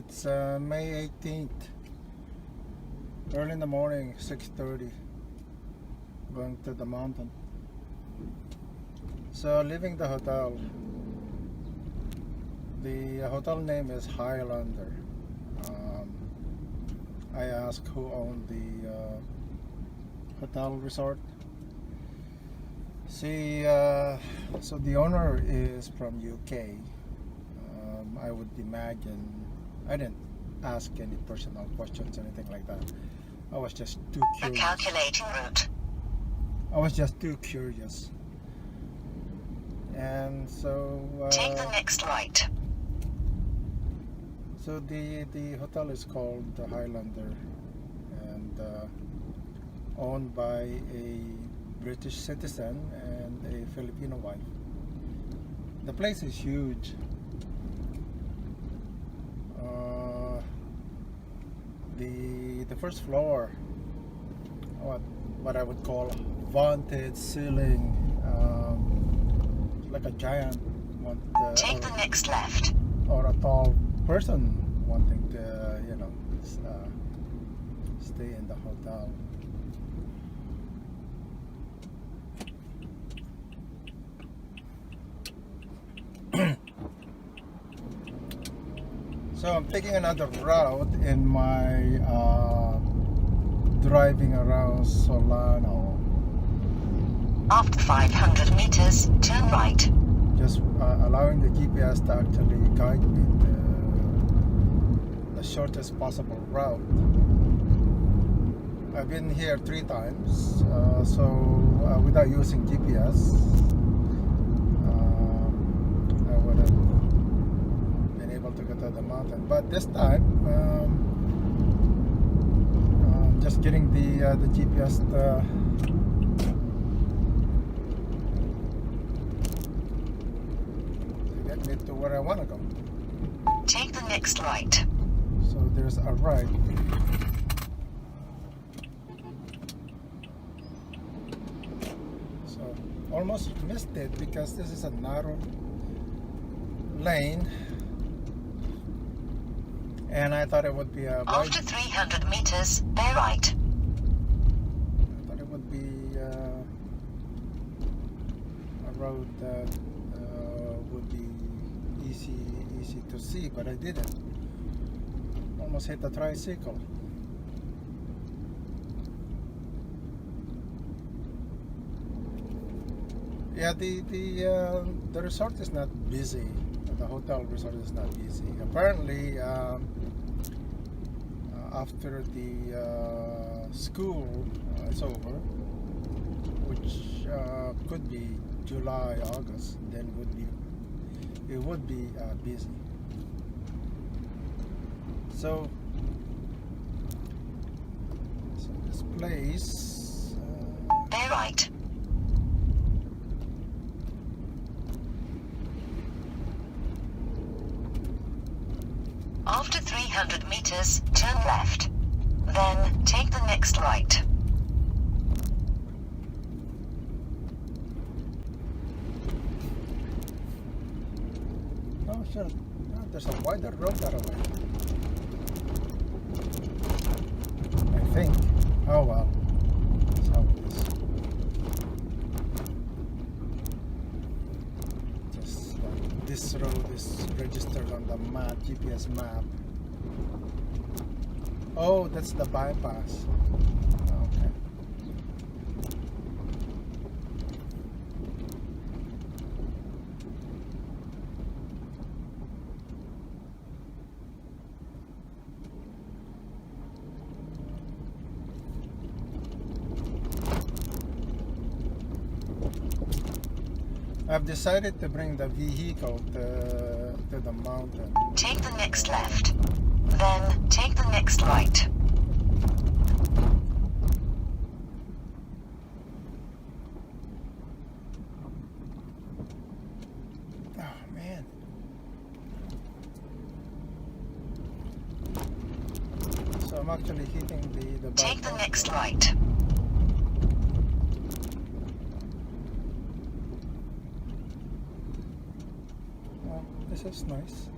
It's May 18th, early in the morning, 6:30, going to the mountain. So leaving the hotel. The hotel name is Highlander. I asked who owned the hotel resort. See, so the owner is from UK. I would imagine, I didn't ask any personal questions, anything like that. I was just too curious. Calculating route. I was just too curious. And so take the next right. So the hotel is called the Highlander, and owned by a British citizen and a Filipino wife. The place is huge. The first floor, what I would call vaulted ceiling, like a giant take the next left. Or a tall person wanting to, stay in the hotel. So I'm taking another route in my driving around Solano. After 500 meters, turn right. Just allowing the GPS to actually guide me the shortest possible route. I've been here 3 times, so without using GPS, I would have been able to get to the mountain. But this time, just getting the GPS to get me to where I want to go. Take the next right. So there's a right. So almost missed it because this is a narrow lane, and I thought it would be a right. After 300 meters, bear right. I thought it would be a road that would be easy to see, but I didn't. Almost hit a tricycle. Yeah, the resort is not busy. The hotel resort is not busy. Apparently, after the school is over, which could be July, August, then it would be busy. So this place. Bear right. After 300 meters, turn left. Then take the next right. Oh, sure. Oh, there's a wider road that way. I think. Oh well. That's how it is. Just this road is registered on the map, GPS map. Oh, that's the bypass. Okay. I've decided to bring the vehicle to the mountain. Take the next left. Then take the next right. Oh man. So I'm actually hitting the Take the bypass. next right. This is nice.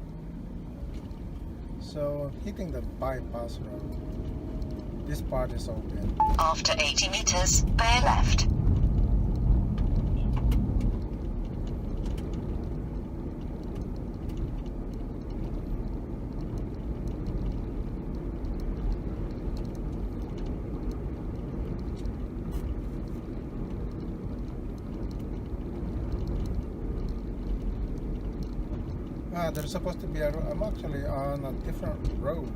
So hitting the bypass road, this part is open. After 80 meters, bear left. There's supposed to be I'm actually on a different road.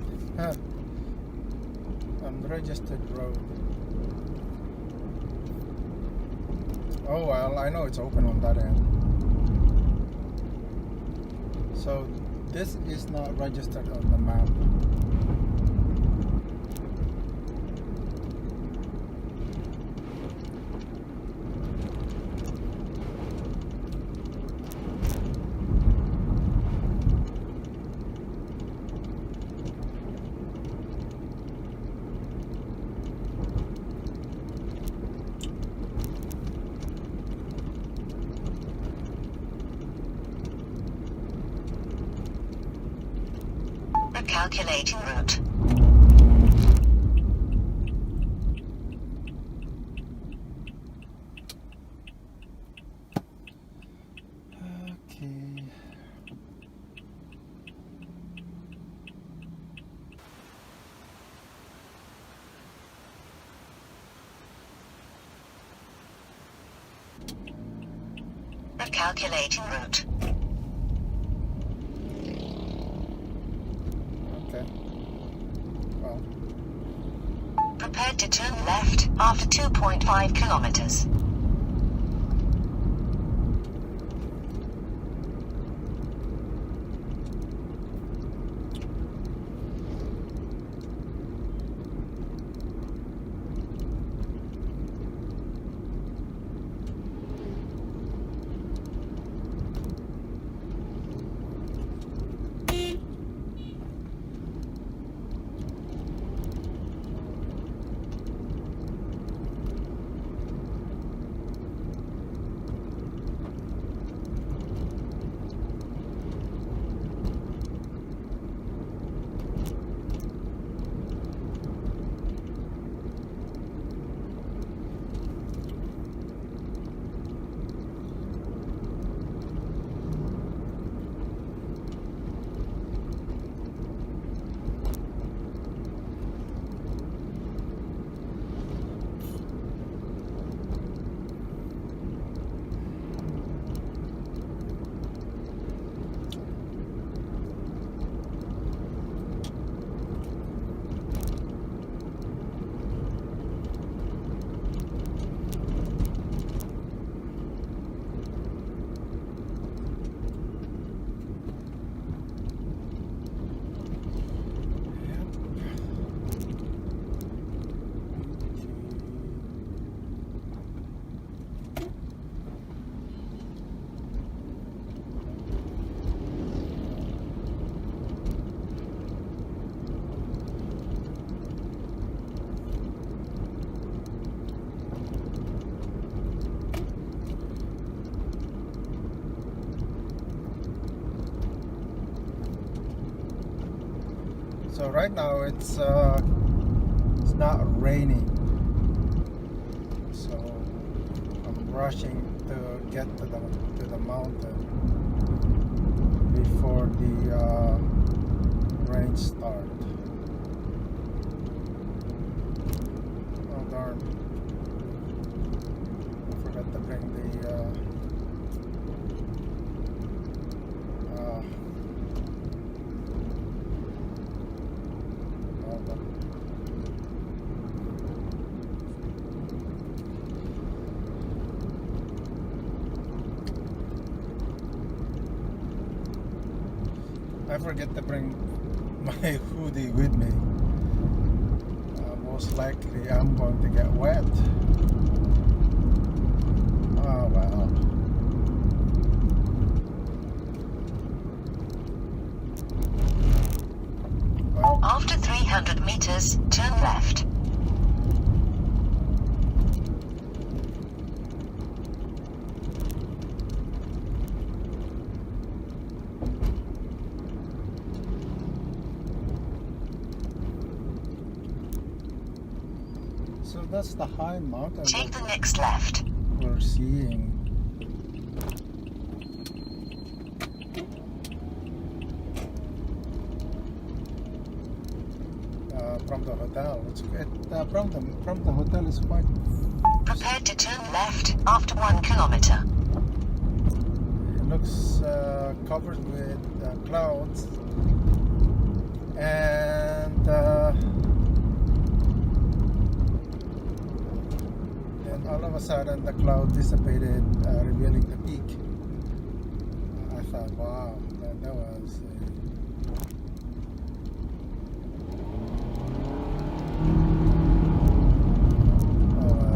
Unregistered road. Oh well, I know it's open on that end. So this is not registered on the map. Calculating route. Okay. Calculating route. Okay. Well, Prepared to turn left after 2.5 kilometers. so right now it's not raining, so I'm rushing to get to the mountain before the rain start. Oh darn! I forgot to bring the I forget to bring my hoodie with me. Most likely I'm going to get wet. Oh well. Well, After 300 meters, turn left. So that's the high mountain Take that the next left. we're seeing. From the hotel. From the hotel is quite. Prepared to turn left after 1 kilometer. It looks covered with clouds, and then all of a sudden the cloud dissipated, revealing the peak. I thought, wow, that was.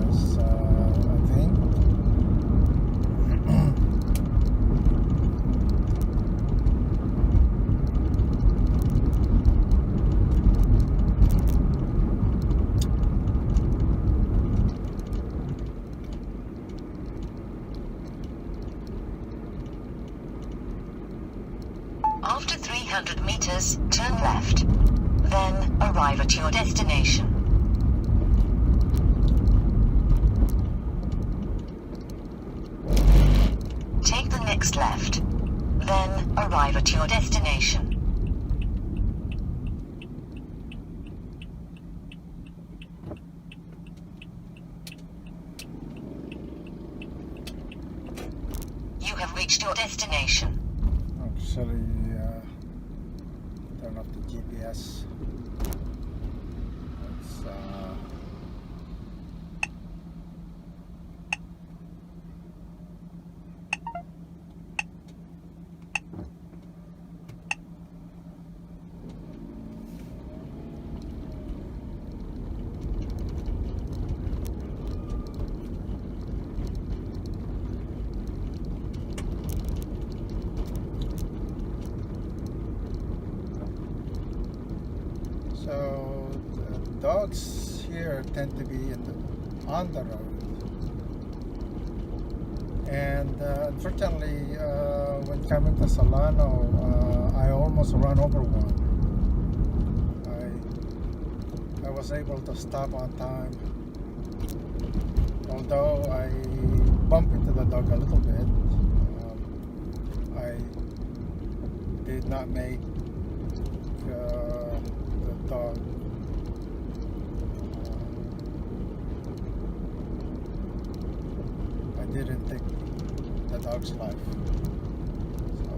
I think. After 300 meters, turn left. Then arrive at your destination. Take the next left. Then arrive at your destination. You have reached your destination. Actually, turn off the GPS. It's, So the dogs here tend to be on the road, and unfortunately, when coming to Solano, I almost ran over one. I was able to stop on time, although I bumped into the dog a little bit. I did not make the dog I didn't take the dog's life, so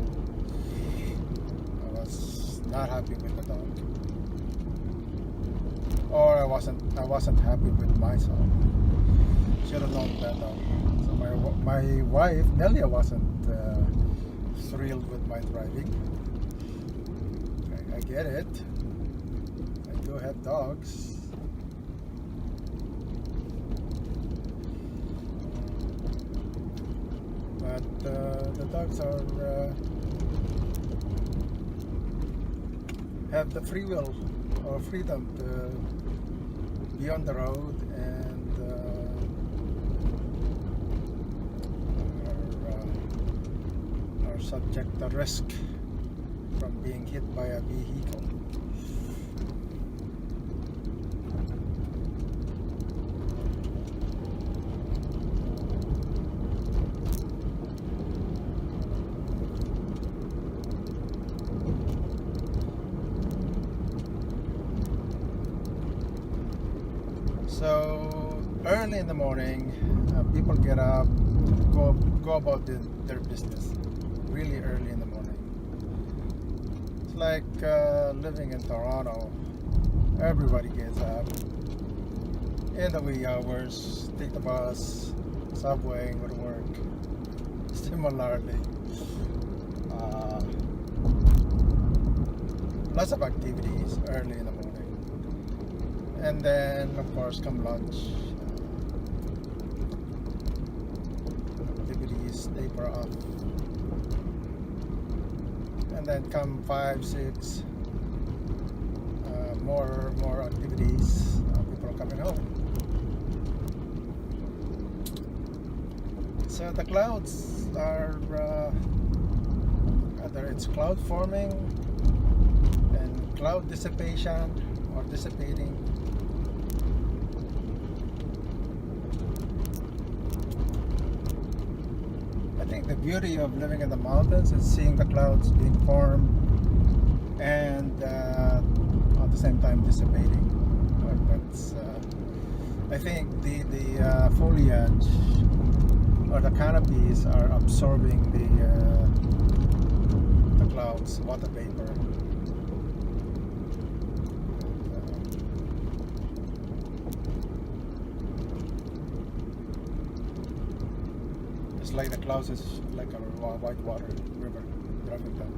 I was not happy with the dog, or I wasn't happy with myself. Should have known better. So my wife Nelia wasn't thrilled with my driving. I get it. I do have dogs. But the dogs have the free will or freedom to be on the road and are subject to risk from being hit by a vehicle. So early in the morning, people get up, go about their business really early in the morning. It's like living in Toronto. Everybody gets up in the wee hours, take the bus, subway, go to work. Similarly, lots of activities early in the morning. And then, of course, come lunch, activities taper off. And then come 5, 6, more activities. People are coming home. So the clouds are either it's cloud forming and cloud dissipation or dissipating. think the beauty of living in the mountains is seeing the clouds being formed and at the same time dissipating. That's I think the foliage or the canopies are absorbing the clouds, water vapor. It's like the clouds is like a white water river dropping down.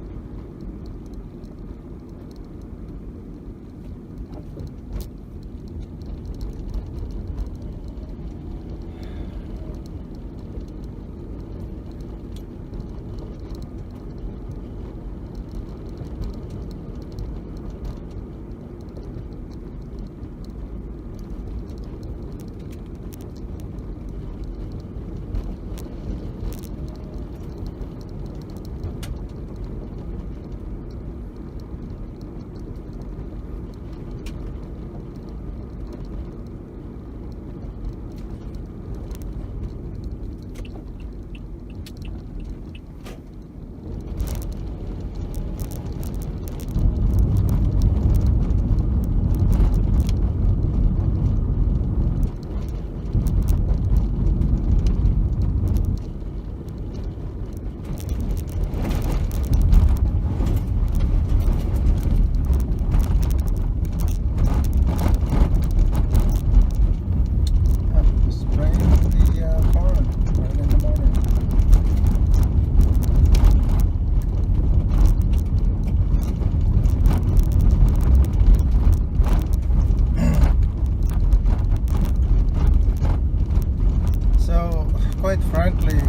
Quite frankly,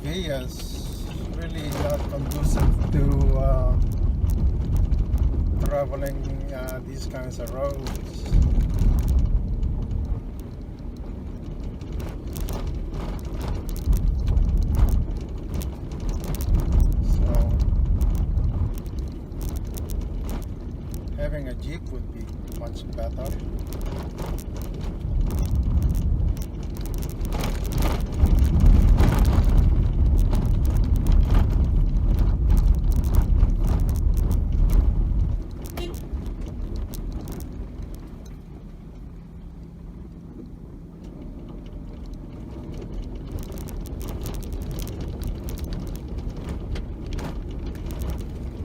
Villa's really not conducive to traveling these kinds of roads. Having a Jeep would be much better.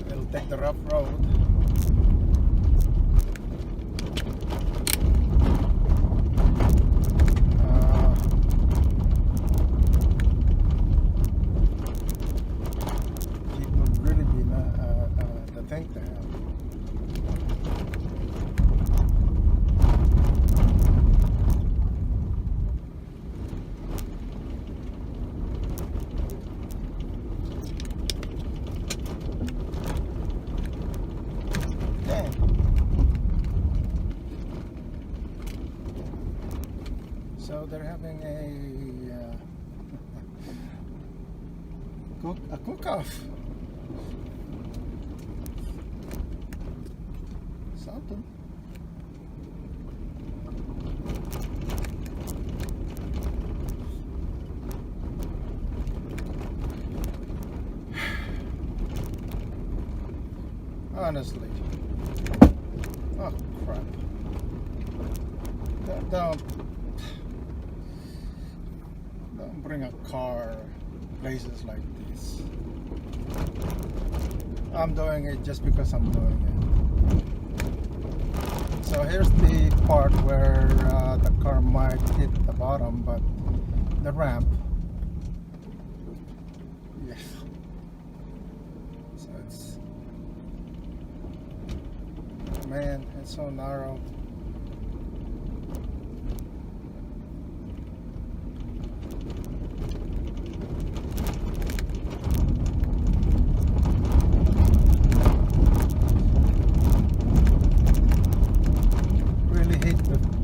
It'll take the rough road. Think to have. Dang. So they're having a cook-off. Something. Honestly. Oh crap. Don't bring a car places like this. I'm doing it just because I'm doing it. So here's the part where the car might hit the bottom, but the ramp, yeah. So it's, man, it's so narrow.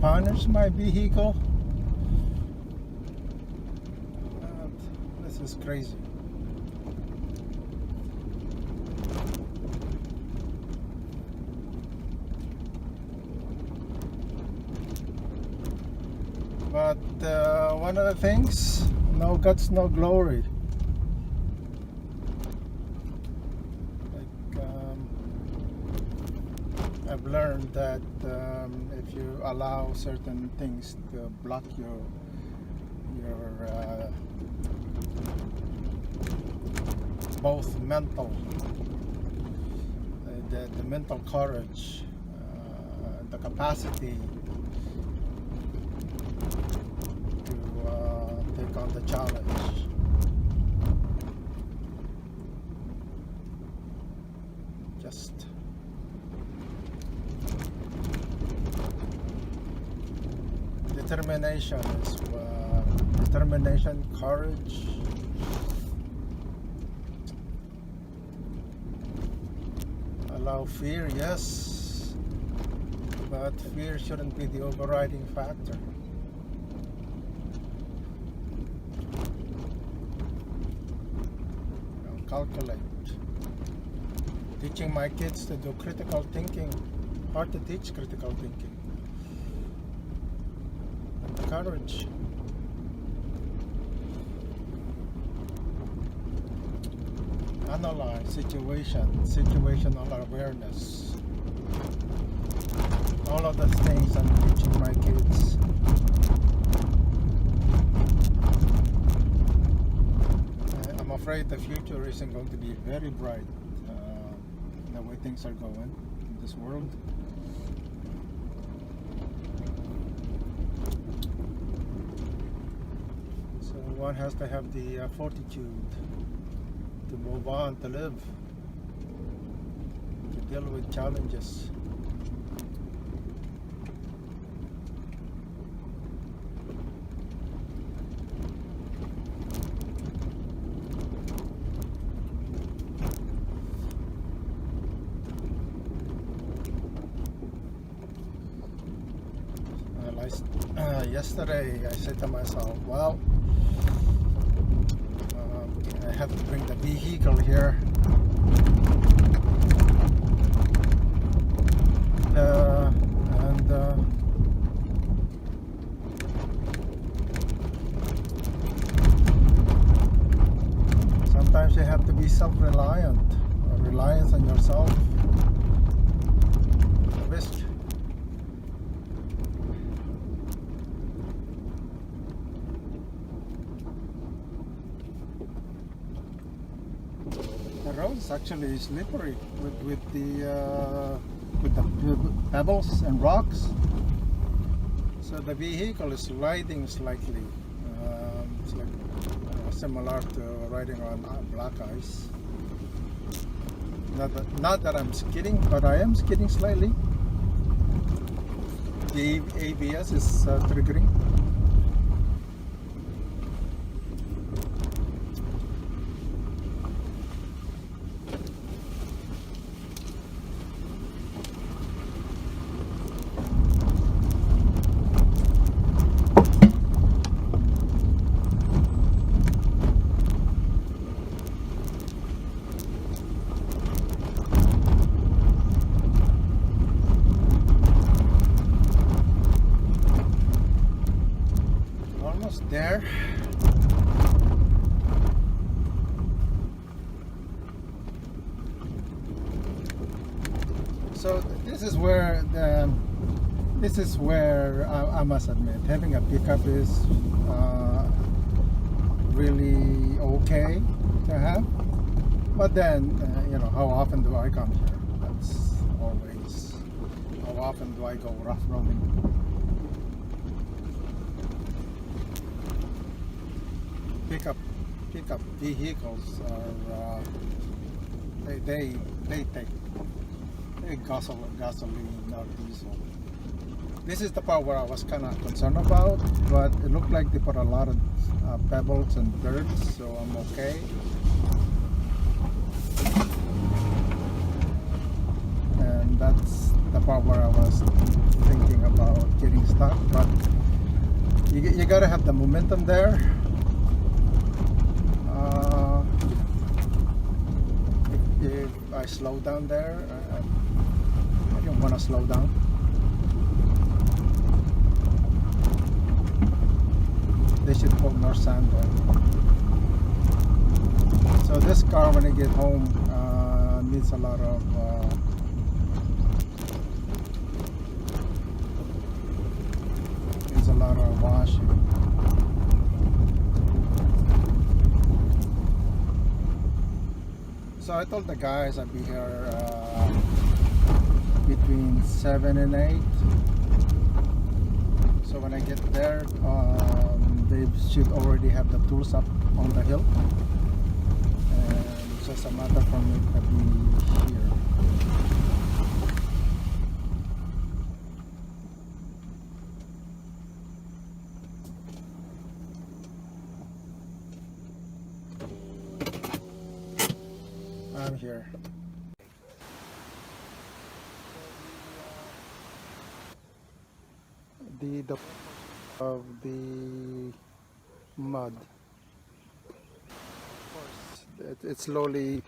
Punish my vehicle. This is crazy. But one of the things, no guts, no glory. Like I've learned that if you allow certain things to block your both mental, the mental courage, the capacity to take on the challenge. Just determination is determination, courage. Allow fear, yes, but fear shouldn't be the overriding factor. Calculate. Teaching my kids to do critical thinking. Hard to teach critical thinking. And courage. Analyze situational awareness. All of the things I'm teaching my kids. I'm afraid the future isn't going to be very bright the way things are going in this world. So one has to have the fortitude to move on, to live, to deal with challenges. Yesterday I said to myself, well, I have to bring the vehicle here. And sometimes you have to be self-reliant, or reliance on yourself. Risk. The road is actually slippery with the pebbles and rocks. So the vehicle is sliding slightly. It's like similar to riding on black ice. Not that I'm skidding, but I am skidding slightly. The ABS is triggering. There. So this is where I must admit having a pickup is really okay to have. But then you know, how often do I come here? That's always, how often do I go rough roading? Pickup vehicles are they take gasoline or diesel. This is the part where I was kind of concerned about, but it looked like they put a lot of pebbles and dirt, so I'm okay. And that's the part where I was thinking about getting stuck, but you gotta have the momentum there. If I slow down there, I don't want to slow down. they should put more sand on. So this car, when I get home, needs a lot of washing. So I told the guys I'd be here between 7 and 8. So when I get there, they should already have the tools up on the hill. And it's just a matter for me to be here. I'm here. The of the mud. Of course, it's slowly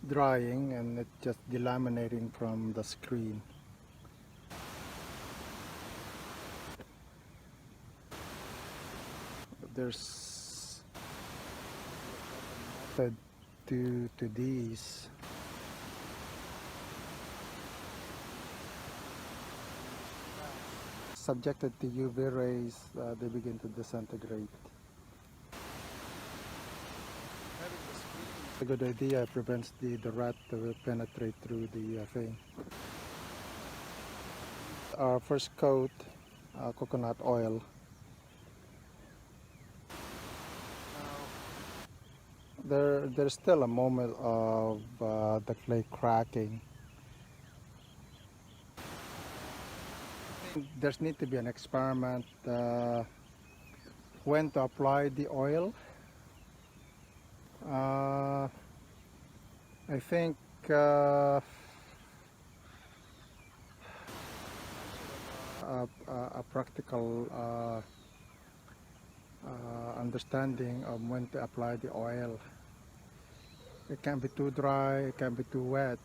drying and it's just delaminating from the screen. There's method to these. Subjected to UV rays, they begin to disintegrate. A good idea. It prevents the rat to penetrate through the thing. Our first coat, coconut oil. There's still a moment of the clay cracking. There needs to be an experiment when to apply the oil. I think a practical understanding of when to apply the oil. It can't be too dry, it can't be too wet,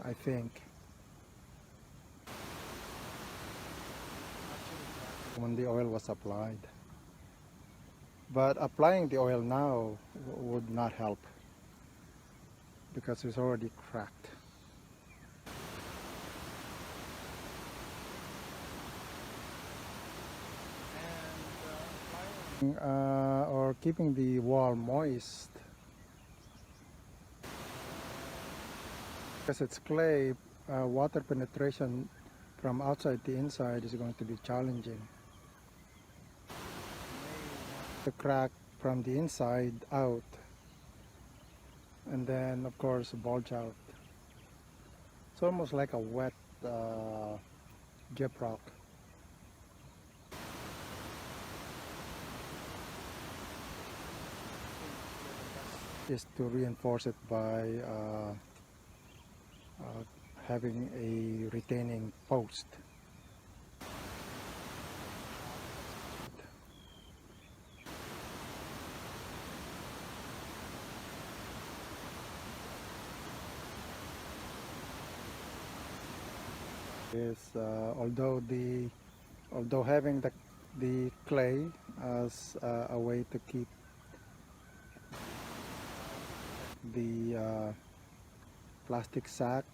I think. When the oil was applied. But applying the oil now would not help because it's already cracked. Or keeping the wall moist. Because it's clay, water penetration from outside to inside is going to be challenging. The crack from the inside out, and then of course bulge out. It's almost like a wet gyprock. Is to reinforce it by having a retaining post. Although having the clay as a way to keep the plastic sack,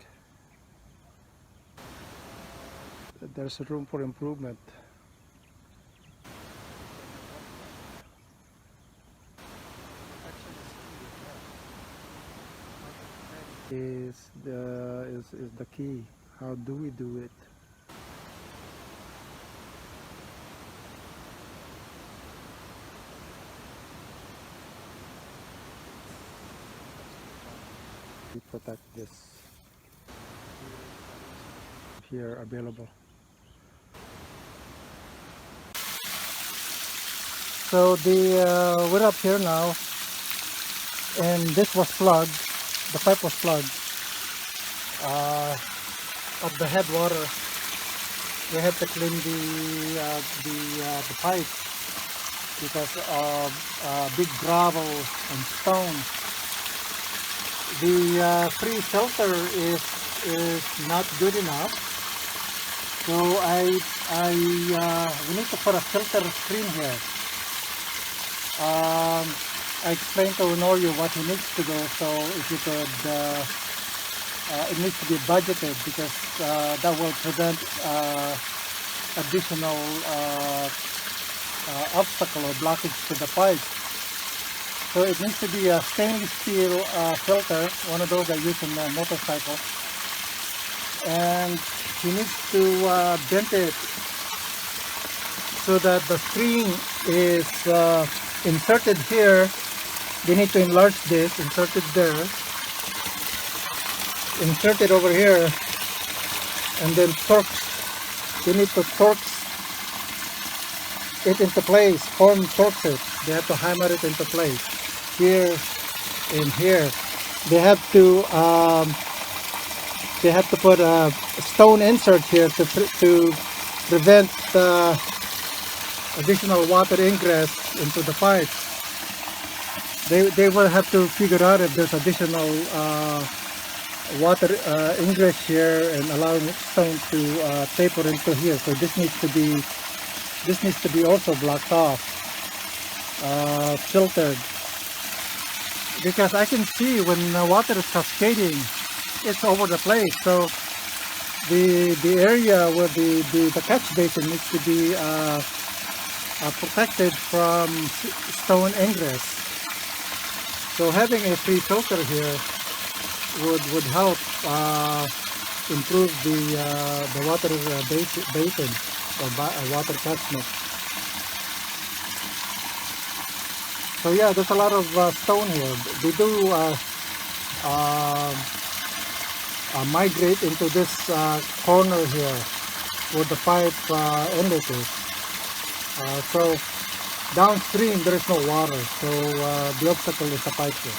there's room for improvement. Is the key. How do we do it? We protect this here available. So we're up here now, and this was plugged. The pipe was plugged. At the headwater, we had to clean the pipe because of big gravel and stone. The free filter is not good enough, so we need to put a filter screen here. I explained to Norio what he needs to do, so if you could, it needs to be budgeted because that will prevent additional obstacle or blockage to the pipe. So it needs to be a stainless steel filter, one of those I use in a motorcycle, and he needs to bend it so that the string is inserted here. They need to enlarge this, insert it there, insert it over here, and then torque. They need to torque it into place, torque it. They have to hammer it into place. Here and here. They have to put a stone insert here to prevent additional water ingress into the pipe. They will have to figure out if there's additional water ingress here and allowing stone to taper into here. So this needs to be also blocked off, filtered, because I can see when the water is cascading, it's over the place. So the area where the catch basin needs to be protected from stone ingress. So having a free filter here would help improve the water basin or water catchment. So yeah, there's a lot of stone here. They do migrate into this corner here where the pipe inlet is. So downstream there is no water, so the obstacle is the pipe here.